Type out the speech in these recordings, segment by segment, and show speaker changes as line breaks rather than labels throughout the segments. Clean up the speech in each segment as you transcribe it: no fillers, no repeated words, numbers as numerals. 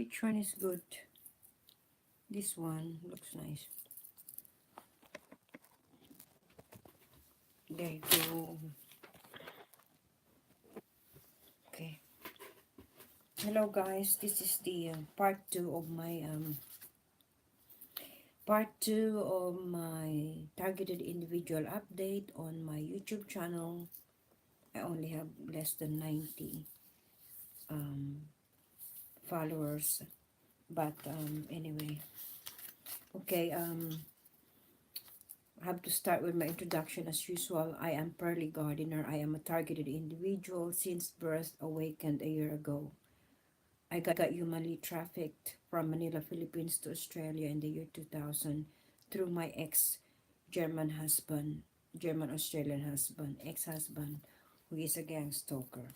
Which one is good? This one looks nice. There you go. Okay. Hello guys, this is the part two of my targeted individual update on my YouTube channel. I only have less than 90 um, followers, but anyway, okay. I have to start with my introduction as usual. I am Pearly Gardener. I am a targeted individual since birth, awakened a year ago. I got humanly trafficked from Manila, Philippines to Australia in the year 2000 through my ex-German husband, German-Australian husband, ex-husband, who is a gang stalker.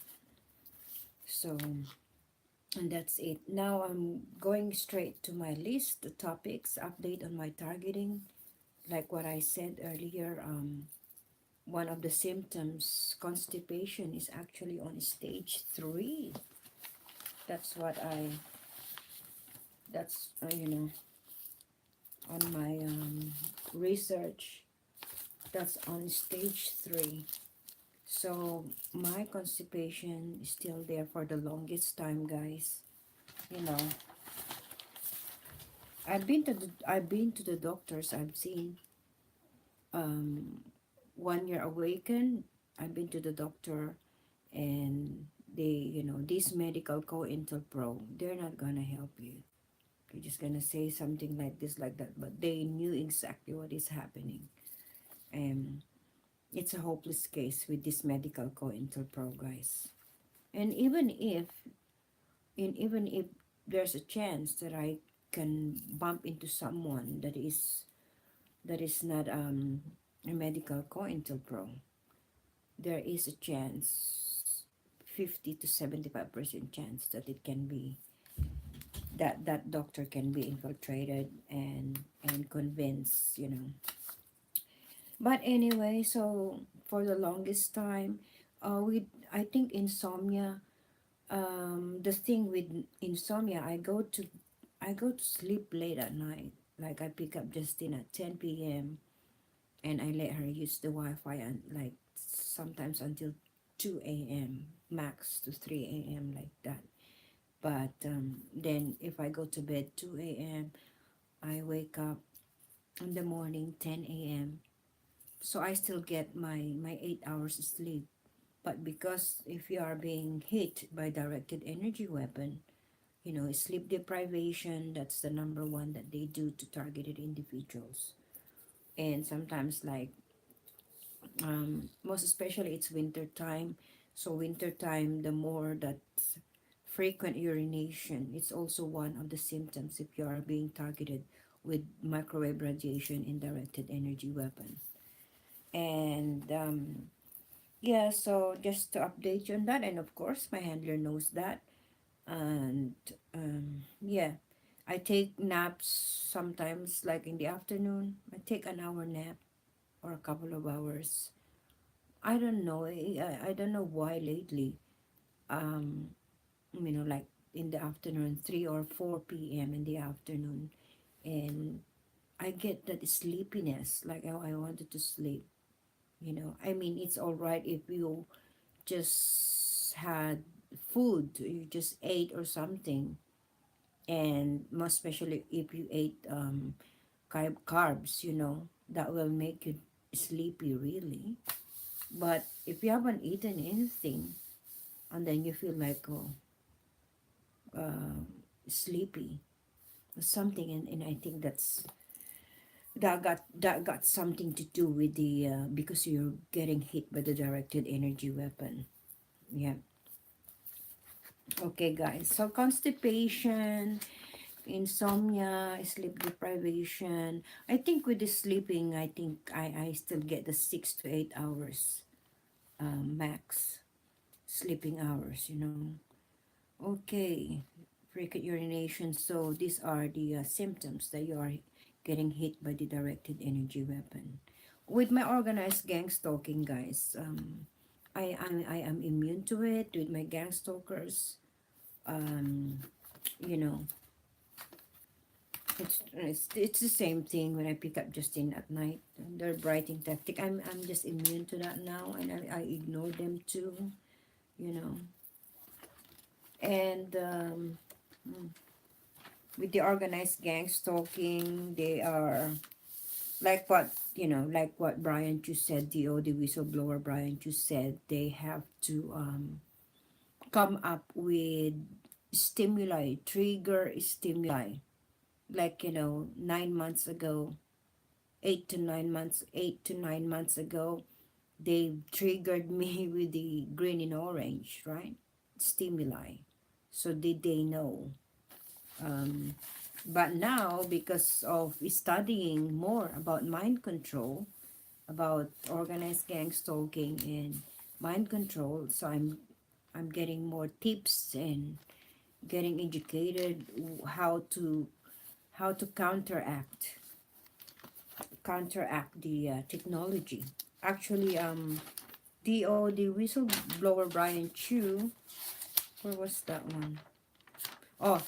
So, and that's it. Now I'm going straight to my list, the topics, update on my targeting. Like what I said earlier, one of the symptoms, constipation, is actually on stage 3. That's what on my research, that's on stage 3. So my constipation is still there for the longest time, guys. You know, I've been to the doctors. I've seen um 1 year awakened. I've been to the doctor, and they, this medical co-intel-pro, they're not gonna help you. They're just gonna say something like this, like that, but they knew exactly what is happening. And it's a hopeless case with this medical co-intel-pro, guys. And even if there's a chance that I can bump into someone that is not a medical co-intel-pro, there is a chance, 50 to 75% chance that it can be that doctor can be infiltrated and convinced, But anyway, so for the longest time, with I think insomnia, the thing with insomnia, I go to sleep late at night. Like I pick up Justine at 10 p.m. and I let her use the Wi-Fi, and like sometimes until 2 a.m. max to 3 a.m. like that. But then if I go to bed 2 a.m., I wake up in the morning 10 a.m. So I still get my 8 hours sleep. But because if you are being hit by directed energy weapon, sleep deprivation, that's the number one that they do to targeted individuals. And sometimes, like, most especially it's winter time. So winter time, the more that frequent urination, it's also one of the symptoms if you are being targeted with microwave radiation and directed energy weapon. And yeah, so just to update you on that, and of course my handler knows that. And yeah, I take naps sometimes, like in the afternoon. I take an hour nap or a couple of hours. I don't know. I don't know why lately. Um, like in the afternoon, 3 or 4 p.m. in the afternoon, and I get that sleepiness. Like I wanted to sleep. I mean, it's all right if you just had food, you just ate or something, and most especially if you ate carbs, that will make you sleepy, really. But if you haven't eaten anything and then you feel like, oh, uh, sleepy or something, and I think that got something to do with the because you're getting hit by the directed energy weapon. Yeah. Okay, guys. So constipation, insomnia, sleep deprivation. I think with the sleeping, I think I still get the 6 to 8 hours max sleeping hours. Okay, frequent urination. So these are the symptoms that you are getting hit by the directed energy weapon. With my organized gang stalking, guys, I am immune to it with my gang stalkers. Um, you know, It's the same thing when I pick up Justin at night. Their writing tactic. I'm just immune to that now, and I ignore them too. You know, and with the organized gang stalking, they are like what like what Brian just said. The whistleblower Brian just said they have to come up with stimuli, trigger stimuli. Like 9 months ago, 8 to 9 months ago, they triggered me with the green and orange, right? Stimuli. So did they know? Um, but now, because of studying more about mind control, about organized gang stalking and mind control, so I'm getting more tips and getting educated how to counteract the technology. Actually, the whistleblower Brian Chu, where was that one? Oh,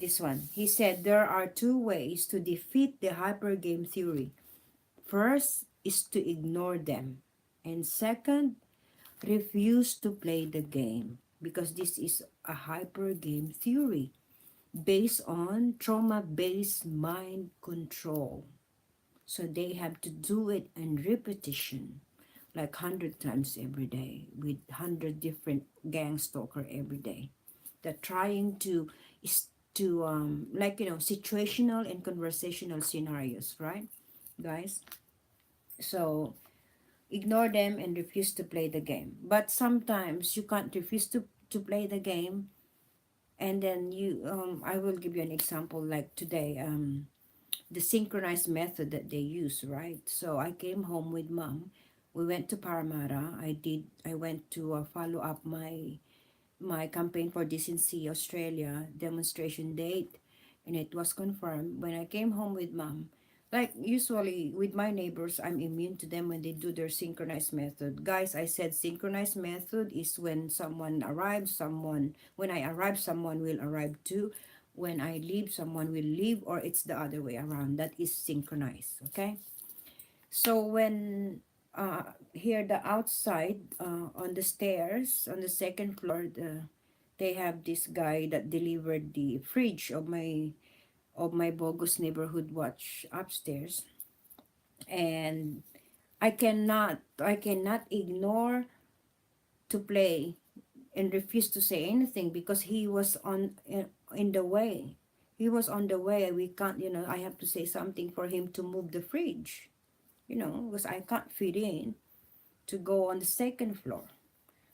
this one. He said there are two ways to defeat the hypergame theory. First is to ignore them, and second, refuse to play the game, because this is a hypergame theory based on trauma-based mind control. So they have to do it in repetition, like 100 times every day, with 100 different gang stalker every day. They're trying to is to like situational and conversational scenarios, right, guys? So ignore them and refuse to play the game. But sometimes you can't refuse to play the game, and then I will give you an example like today. The synchronized method that they use, right? So I came home with mom. We went to Parramatta. I went to follow up my campaign for Decency Australia demonstration date, and it was confirmed when I came home with mom. Like usually with my neighbors, I'm immune to them when they do their synchronized method. Guys, I said synchronized method is when someone arrives, when I arrive, someone will arrive too. When I leave, someone will leave, or it's the other way around. That is synchronized, okay? So when here the outside on the stairs on the second floor, they have this guy that delivered the fridge of my bogus neighborhood watch upstairs, and I cannot ignore to play and refuse to say anything because he was in the way. He was on the way. We can't, I have to say something for him to move the fridge, because I can't fit in to go on the second floor.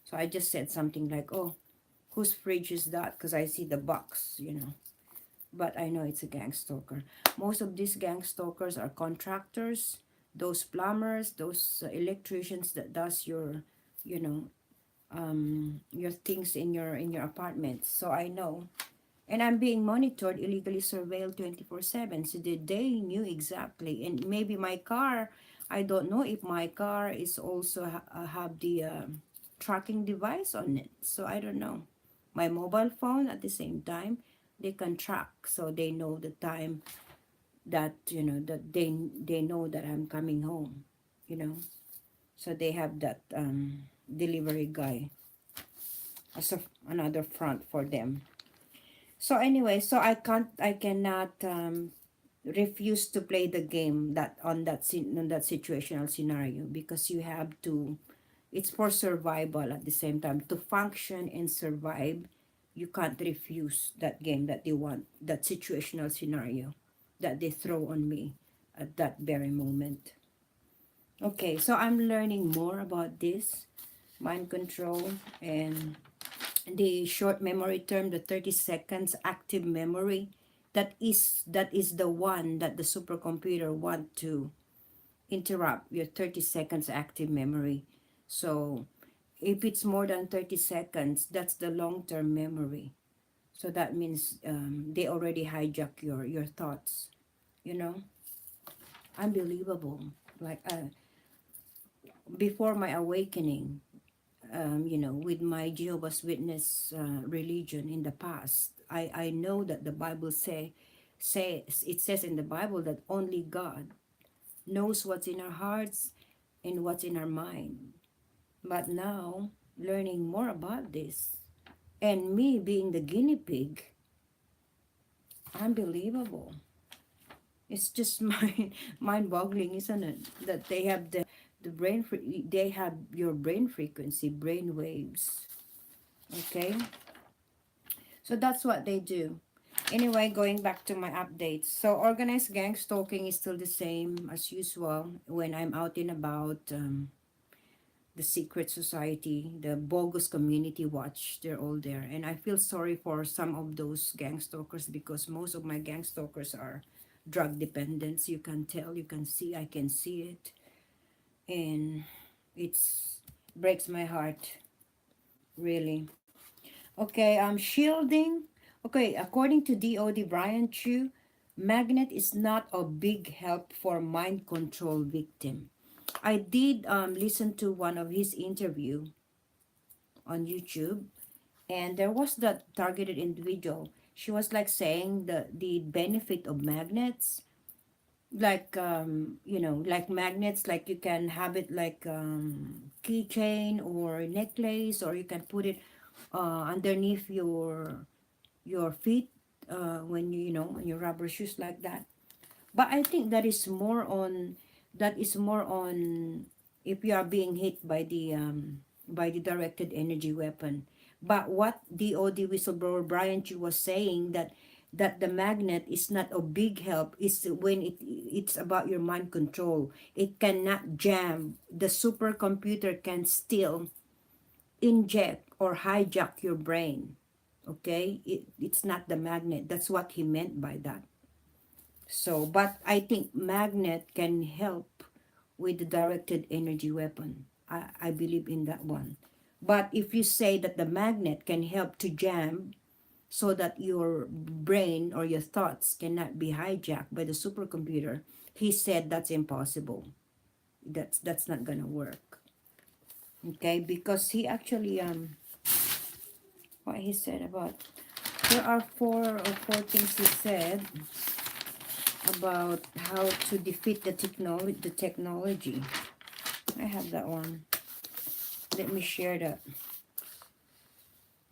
So I just said something like, oh, whose fridge is that? Because I see the box. But I know it's a gang stalker. Most of these gang stalkers are contractors, those plumbers, those electricians that does you know, your things in your apartment. So I know, and I'm being monitored, illegally surveilled 24/7. So they knew exactly, and maybe my car. I don't know if my car is also have the tracking device on it. So I don't know. My mobile phone at the same time, they can track, so they know the time that that they know that I'm coming home. You know, so they have that delivery guy as another front for them. So anyway, so I cannot refuse to play the game that on that situational scenario, because you have to, it's for survival. At the same time, to function and survive, you can't refuse that game that they want, that situational scenario that they throw on me at that very moment. Okay, so I'm learning more about this mind control and the short memory term, the 30 seconds active memory. That is the one that the supercomputer want to interrupt, your 30 seconds active memory. So if it's more than 30 seconds, that's the long-term memory. So that means they already hijack your thoughts. You know, unbelievable. Like before my awakening, with my Jehovah's Witness religion in the past, I know that the Bible say it says in the Bible that only God knows what's in our hearts and what's in our mind. But now, learning more about this, and me being the guinea pig, unbelievable. It's just mind-boggling, isn't it? That they have they have your brain frequency, brain waves. Okay, so that's what they do. Anyway, going back to my updates. So organized gang stalking is still the same as usual when I'm out and about. The secret society, the bogus community watch, they're all there. And I feel sorry for some of those gang stalkers because most of my gang stalkers are drug dependents. You can tell, you can see, I can see it. And it's breaks my heart, really. Okay, shielding. Okay, according to DOD Brian Chu, magnet is not a big help for mind control victim. I did listen to one of his interview on YouTube, and there was that targeted individual. She was like saying the benefit of magnets, like like magnets, like you can have it like keychain or necklace, or you can put it underneath your feet when you know when your rubber shoes like that. But I think that is more on if you are being hit by the directed energy weapon. But what DOD whistleblower Brian Chu was saying that the magnet is not a big help is when it's about your mind control. It cannot jam. The supercomputer can still inject or hijack your brain. Okay? It's not the magnet. That's what he meant by that. So, but I think magnet can help with the directed energy weapon. I believe in that one. But if you say that the magnet can help to jam so that your brain or your thoughts cannot be hijacked by the supercomputer, he said that's impossible. That's not gonna work. Okay, because he actually what he said about there are four things he said about how to defeat the technology. I have that one. Let me share that.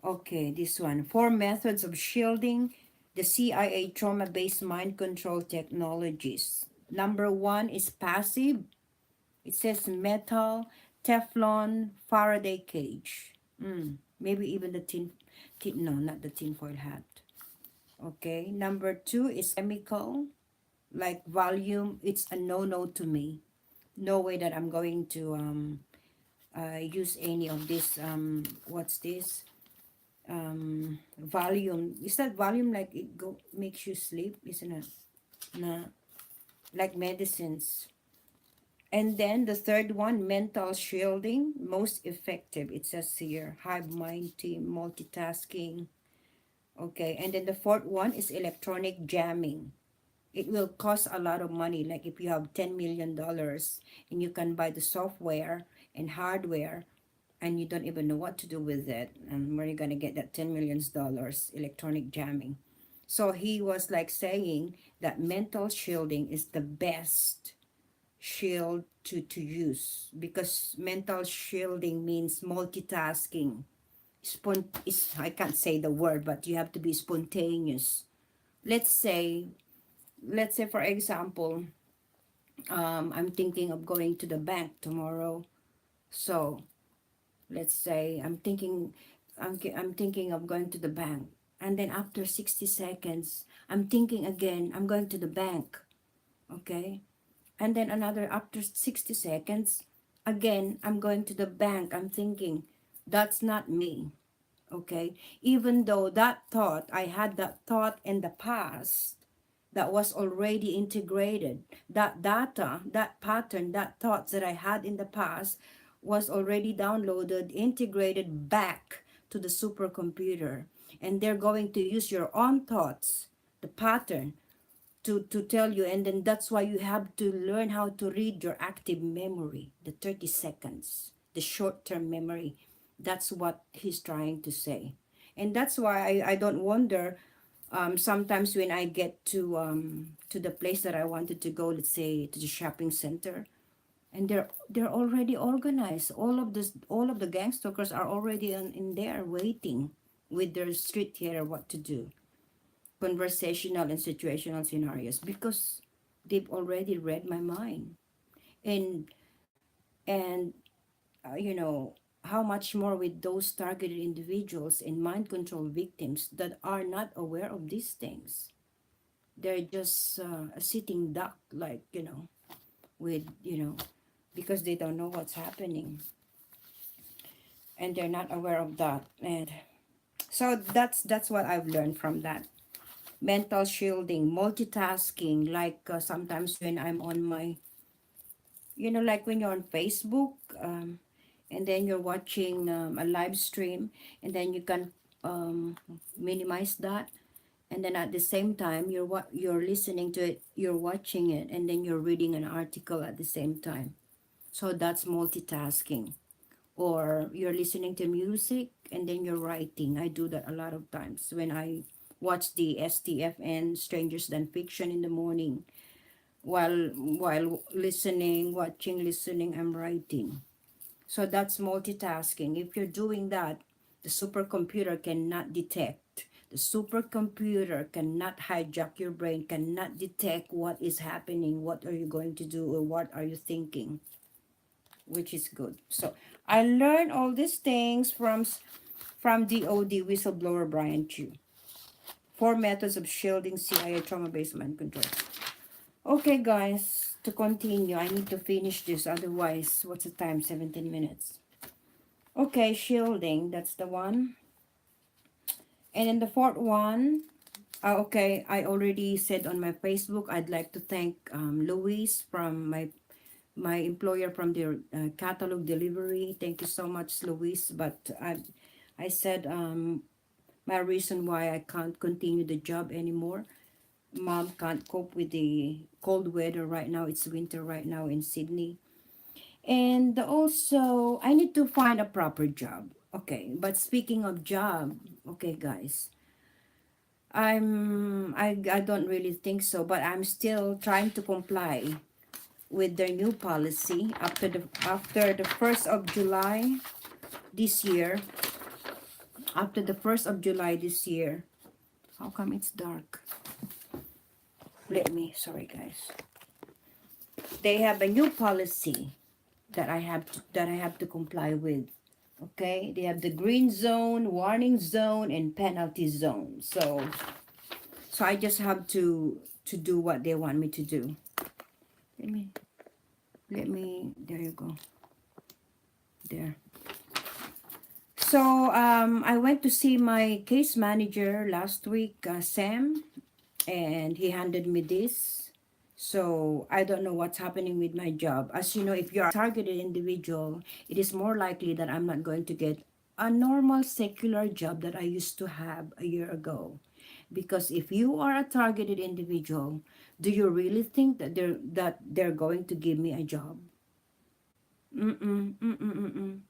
Okay, this one. 4 methods of shielding the CIA trauma-based mind control technologies. Number 1 is passive. It says metal, Teflon, Faraday cage. Maybe even no, not the tinfoil hat. Okay, number 2 is chemical, like volume. It's a no-no to me. No way that I'm going to use any of this. What's this? Volume. Is that volume like it makes you sleep? Isn't it? Nah, like medicines. And then the third one, mental shielding, most effective. It says here, hive mind team, multitasking. Okay, and then the fourth one is electronic jamming. It will cost a lot of money. Like if you have $10 million and you can buy the software and hardware and you don't even know what to do with it, and where are you going to get that $10 million electronic jamming? So he was like saying that mental shielding is the best shield to use, because mental shielding means multitasking. I can't say the word, but you have to be spontaneous. Let's say, for example, I'm thinking of going to the bank tomorrow. So let's say I'm thinking of going to the bank, and then after 60 seconds I'm thinking again I'm going to the bank. Okay, and then another after 60 seconds again I'm going to the bank. I'm thinking that's not me. Okay, even though I had that thought in the past, that was already integrated. That data, that pattern, that thoughts that I had in the past was already downloaded, integrated back to the supercomputer. And they're going to use your own thoughts, the pattern, to tell you. And then that's why you have to learn how to read your active memory, the 30 seconds, the short-term memory. That's what he's trying to say. And that's why I don't wonder Sometimes when I get to the place that I wanted to go, let's say to the shopping center, and they're already organized. All of the gang stalkers are already in there waiting with their street theater what to do, conversational and situational scenarios, because they've already read my mind. And and you know, how much more with those targeted individuals and mind control victims that are not aware of these things. They're just a sitting duck, like, with, because they don't know what's happening, and they're not aware of that. And so that's what I've learned from that. Mental shielding, multitasking, like sometimes when I'm on my, like when you're on Facebook, and then you're watching a live stream, and then you can minimize that, and then at the same time you're listening to it, you're watching it, and then you're reading an article at the same time. So that's multitasking. Or you're listening to music and then you're writing. I do that a lot of times when I watch the STFN Strangers Than Fiction in the morning. While listening, watching, listening, I'm writing. So that's multitasking. If you're doing that, the supercomputer cannot detect. The supercomputer cannot hijack your brain, cannot detect what is happening, what are you going to do, or what are you thinking, which is good. So I learned all these things from DOD whistleblower Brian Chu. Four methods of shielding CIA trauma-based mind control. Okay, guys, to continue, I need to finish this. Otherwise, what's the time? 17 minutes. Okay, shielding. That's the one. And then the fourth one. Okay, I already said on my Facebook, I'd like to thank Louise from my employer from their catalog delivery. Thank you so much, Louise. But I said my reason why I can't continue the job anymore. Mom can't cope with the cold weather right now. It's winter right now in Sydney. And also, I need to find a proper job. Okay, but speaking of job, okay, guys, I don't really think so, but I'm still trying to comply with their new policy after the 1st of July this year. After the 1st of July this year. How come it's dark? Sorry guys. They have a new policy that I have to comply with. Okay? They have the green zone, warning zone, and penalty zone. So I just have to do what they want me to do. Let me there you go. There. So I went to see my case manager last week, Sam, and he handed me this. So I don't know what's happening with my job. As you know, if you're a targeted individual, it is more likely that I'm not going to get a normal secular job that I used to have a year ago. Because if you are a targeted individual, do you really think that they're going to give me a job? Mm-mm, mm-mm, mm-mm.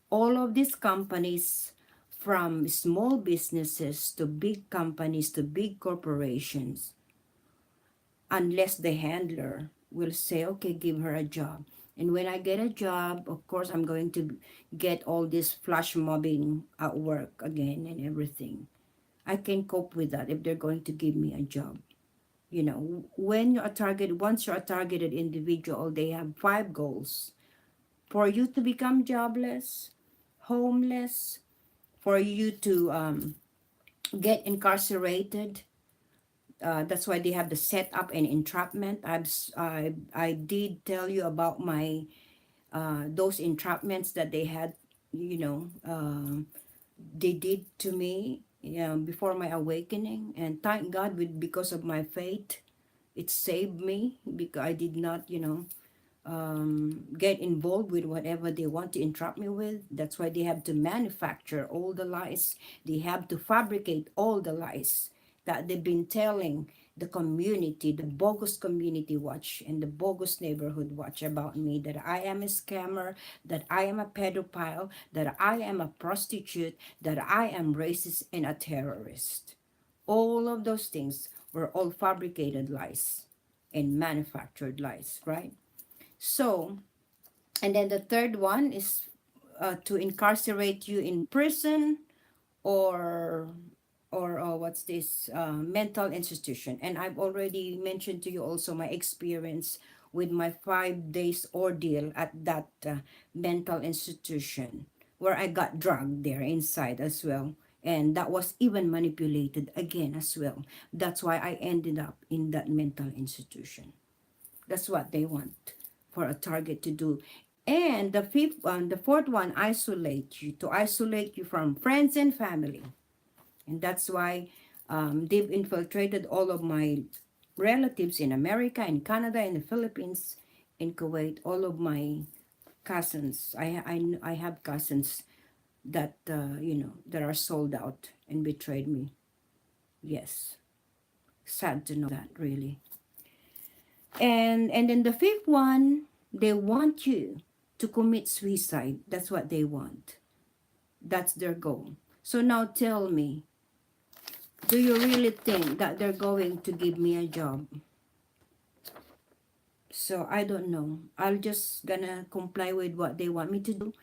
All of these companies, from small businesses to big companies to big corporations, unless the handler will say, okay, give her a job. And when I get a job, of course, I'm going to get all this flash mobbing at work again and everything. I can cope with that if they're going to give me a job. When you're a target, once you're a targeted individual, they have 5 goals: for you to become jobless, homeless, for you to get incarcerated. That's why they have the setup and entrapment. I did tell you about my those entrapments that they had, they did to me, before my awakening. And thank God, because of my faith, it saved me, because I did not, get involved with whatever they want to entrap me with. That's why they have to manufacture all the lies. They have to fabricate all the lies that they've been telling the community, the bogus community watch and the bogus neighborhood watch about me, that I am a scammer, that I am a pedophile, that I am a prostitute, that I am racist and a terrorist. All of those things were all fabricated lies and manufactured lies, right? So, and then the third one is to incarcerate you in prison or what's this, mental institution. And I've already mentioned to you also my experience with my 5 days ordeal at that mental institution, where I got drugged there inside as well, and that was even manipulated again as well. That's why I ended up in that mental institution. That's what they want for a target to do. And the fifth one, the fourth one, isolate you, to isolate you from friends and family. And that's why they've infiltrated all of my relatives in America, in Canada, in the Philippines, in Kuwait, all of my cousins. I have cousins that, that are sold out and betrayed me. Yes, sad to know that, really. And then the fifth one, they want you to commit suicide. That's what they want. That's their goal. So now tell me, do you really think that they're going to give me a job? So I don't know. I'll just gonna comply with what they want me to do.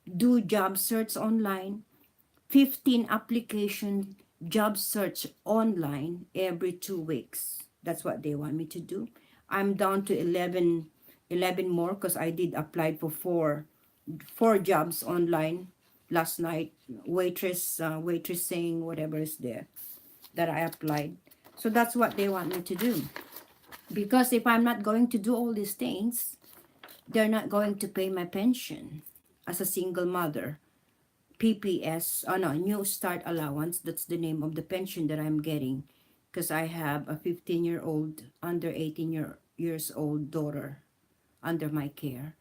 Do job search online, 15 application job search online every 2 weeks. That's what they want me to do. I'm down to 11 more because I did apply for four jobs online last night. Waitressing, whatever is there that I applied. So that's what they want me to do. Because if I'm not going to do all these things, they're not going to pay my pension as a single mother. PPS, oh no, New Start Allowance, that's the name of the pension that I'm getting, because I have a 15-year-old, under 18 years old daughter under my care,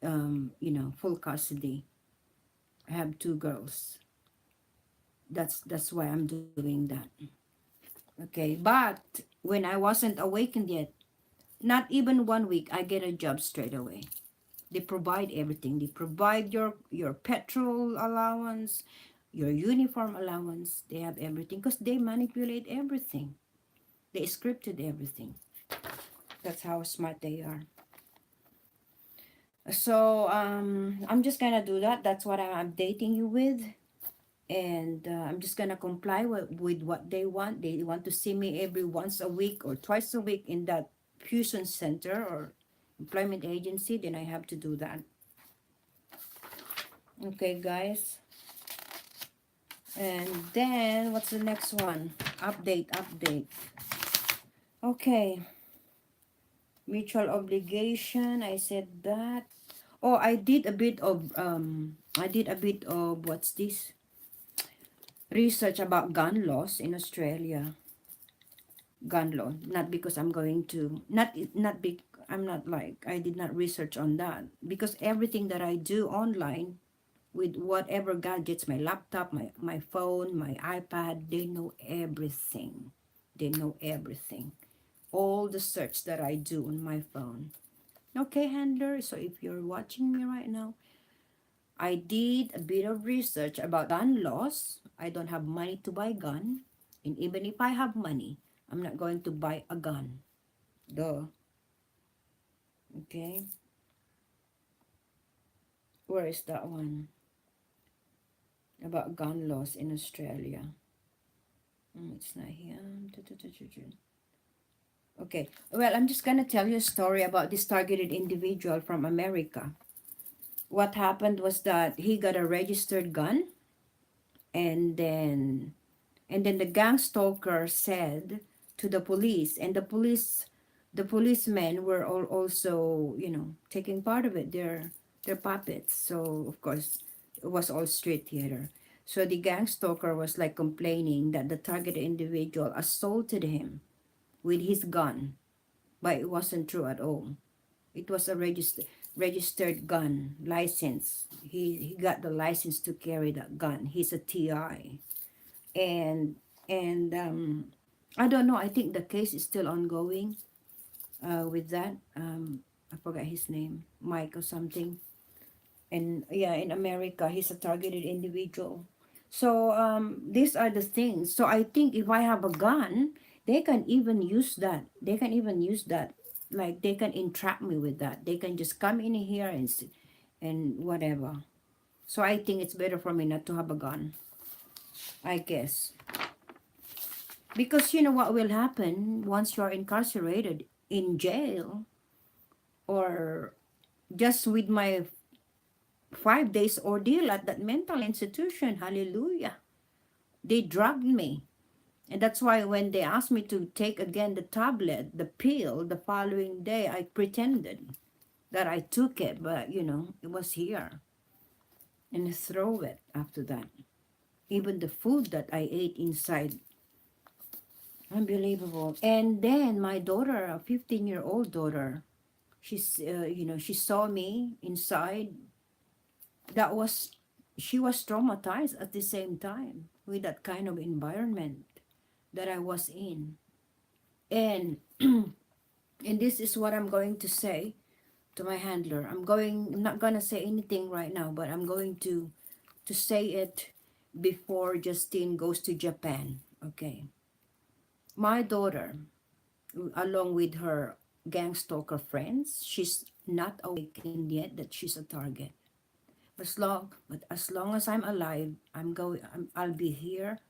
full custody. I have two girls. That's why I'm doing that. Okay, but when I wasn't awakened yet, not even 1 week, I get a job straight away. They provide everything. They provide your petrol allowance, your uniform allowance. They have everything because they manipulate everything. They scripted everything. That's how smart they are. So I'm just gonna do that. That's what I'm updating you with. And I'm just gonna comply with what they want. They want to see me every once a week or twice a week in that fusion center or employment agency. Then I have to do that. Okay, guys. And then what's the next one? Update. Okay. Mutual obligation. I said that. Oh, I did a bit of what's this? Research about gun laws in Australia. Gun law. Not because I'm going to not big I'm not like I did not research on that, because everything that I do online with whatever gadgets, my laptop, my phone, my iPad, they know everything. They know everything. All the search that I do on my phone. Okay, handler, so if you're watching me right now, I did a bit of research about gun laws. I don't have money to buy gun. And even if I have money, I'm not going to buy a gun. Duh. Okay. Where is that one? About gun laws in Australia. It's not here. Okay, well, I'm just gonna tell you a story about this targeted individual from America. What happened was that he got a registered gun, and then the gang stalker said to the police, and the policemen were all also, taking part of it. They're puppets, so of course it was all street theater. So the gang stalker was like complaining that the targeted individual assaulted him with his gun, but it wasn't true at all. It was a registered gun license. He got the license to carry that gun. He's a TI, and I don't know. I think the case is still ongoing. With that, I forgot his name, Mike or something. And yeah, in America, he's a targeted individual. So these are the things. So I think if I have a gun, they can even use that. They can even use that. Like they can entrap me with that. They can just come in here and whatever. So I think it's better for me not to have a gun, I guess. Because you know what will happen once you're incarcerated in jail, or just with my 5 days ordeal at that mental institution. Hallelujah. They drugged me. And that's why when they asked me to take again the tablet, the pill, the following day, I pretended that I took it, but it was here. And I throw it after that. Even the food that I ate inside. Unbelievable. And then my daughter, a 15-year-old daughter, she saw me inside. That was, she was traumatized at the same time with that kind of environment that I was in. And and this is what I'm going to say to my handler. I'm not gonna say anything right now, but I'm going to say it before Justine goes to Japan. Okay. My daughter, along with her gang stalker friends, she's not awakened yet that she's a target. But as long as I'm alive, I'll be here.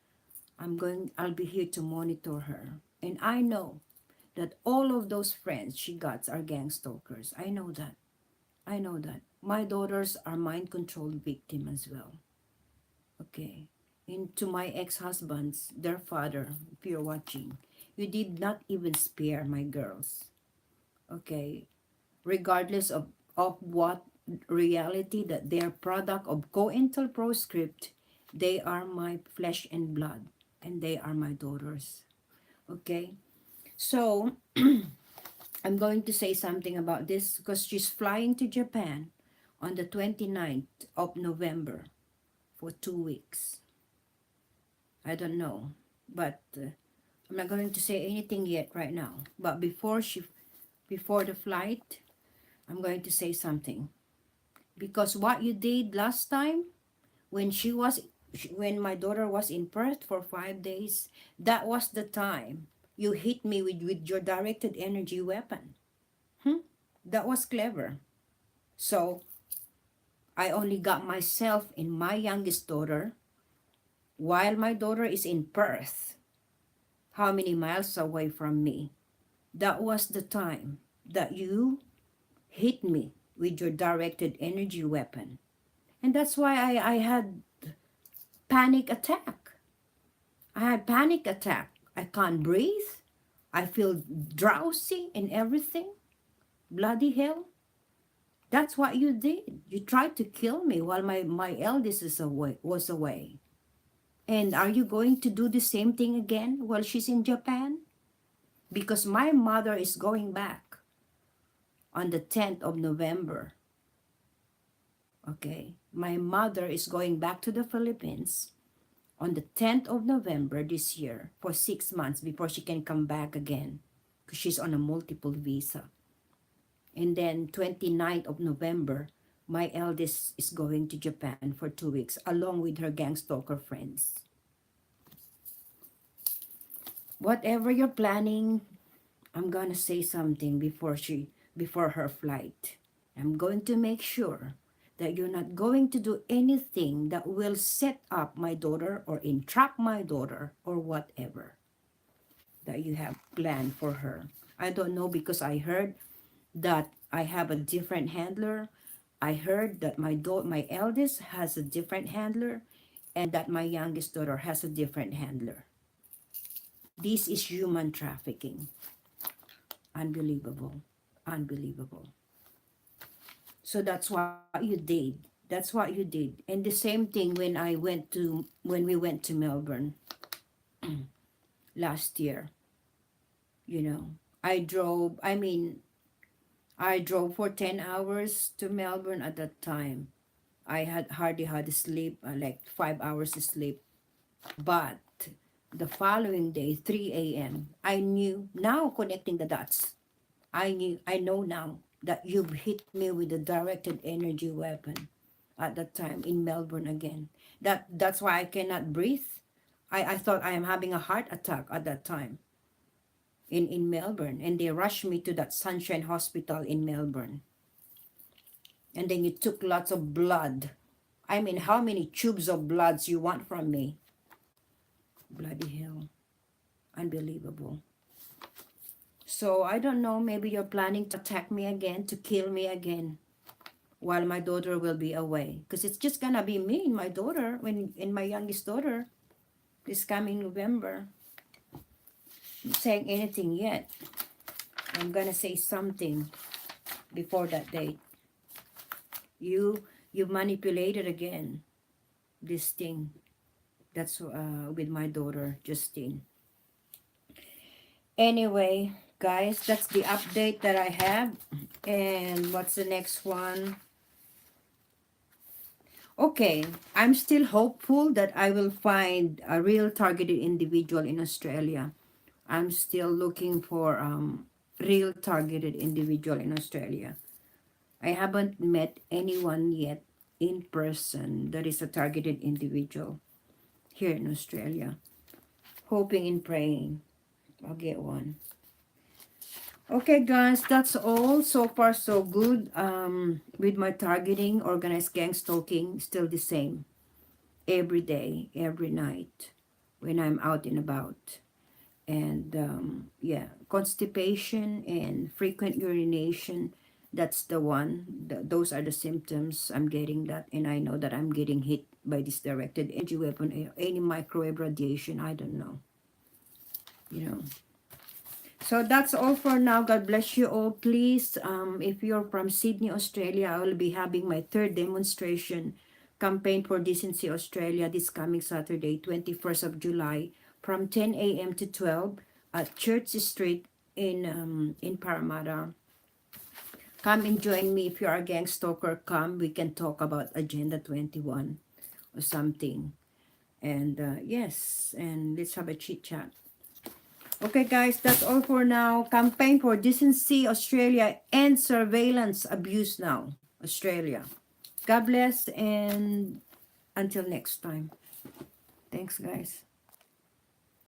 I'll be here to monitor her. And I know that all of those friends she got are gang stalkers. I know that. I know that. My daughters are mind controlled victim as well. Okay. And to my ex-husbands, their father, if you're watching, you did not even spare my girls. Okay. Regardless of what reality that they are product of COINTELPRO script, they are my flesh and blood and they are my daughters. Okay. So I'm going to say something about this because she's flying to Japan on the 29th of November for 2 weeks. I don't know, but I'm not going to say anything yet right now. But before the flight, I'm going to say something because what you did last time when when my daughter was in Perth for 5 days, that was the time you hit me with your directed energy weapon. That was clever. So I only got myself and my youngest daughter while my daughter is in Perth, how many miles away from me. That was the time that you hit me with your directed energy weapon. And that's why I had panic attack. I had panic attack. I can't breathe. I feel drowsy and everything. Bloody hell. That's what you did. You tried to kill me while my eldest was away. And are you going to do the same thing again while she's in Japan? Because my mother is going back on the 10th of November. Okay. My mother is going back to the Philippines on the 10th of November this year for 6 months before she can come back again because she's on a multiple visa. And then 29th of November, my eldest is going to Japan for 2 weeks along with her gang stalker friends. Whatever you're planning, I'm gonna say something before her flight. I'm going to make sure that you're not going to do anything that will set up my daughter or entrap my daughter or whatever that you have planned for her. I don't know because I heard that I have a different handler. I heard that my eldest has a different handler and that my youngest daughter has a different handler. This is human trafficking. Unbelievable. Unbelievable. So that's what you did. That's what you did. And the same thing when we went to Melbourne last year. You know, I drove for 10 hours to Melbourne at that time. I had hardly had sleep, like 5 hours of sleep. But the following day, 3 a.m., I knew, now connecting the dots, I know now that you've hit me with a directed energy weapon at that time in Melbourne again. That's why I cannot breathe. I thought I am having a heart attack at that time in Melbourne, and they rushed me to that Sunshine Hospital in Melbourne. And then you took lots of blood. I mean, how many tubes of bloods you want from me? Bloody hell. Unbelievable. So I don't know, maybe you're planning to attack me again, to kill me again, while my daughter will be away. Because it's just gonna be me and my daughter, and my youngest daughter, this coming November. I'm not saying anything yet. I'm gonna say something before that date. You manipulated again this thing. That's with my daughter, Justine. Anyway, guys, that's the update that I have. And what's the next one? Okay, I'm still hopeful that I will find a real targeted individual in Australia. I'm still looking for real targeted individual in Australia. I haven't met anyone yet in person that is a targeted individual here in Australia. Hoping and praying I'll get one. Okay, guys, that's all. So far, so good. With my targeting, organized gang stalking, still the same. Every day, every night, when I'm out and about. And yeah, constipation and frequent urination, that's the one. Those are the symptoms. I'm getting that, and I know that I'm getting hit by this directed energy weapon, any microwave radiation, I don't know. You know. So that's all for now. God bless you all. Please, if you're from Sydney, Australia, I will be having my third demonstration campaign for Decency Australia this coming Saturday, 21st of July, from 10 a.m. to 12 at Church Street in Parramatta. Come and join me. If you're a gang stalker, come. We can talk about Agenda 21 or something. And yes, and let's have a chit chat. Okay, guys, that's all for now. Campaign for Decency Australia and Surveillance Abuse Now, Australia. God bless, and until next time. Thanks, guys.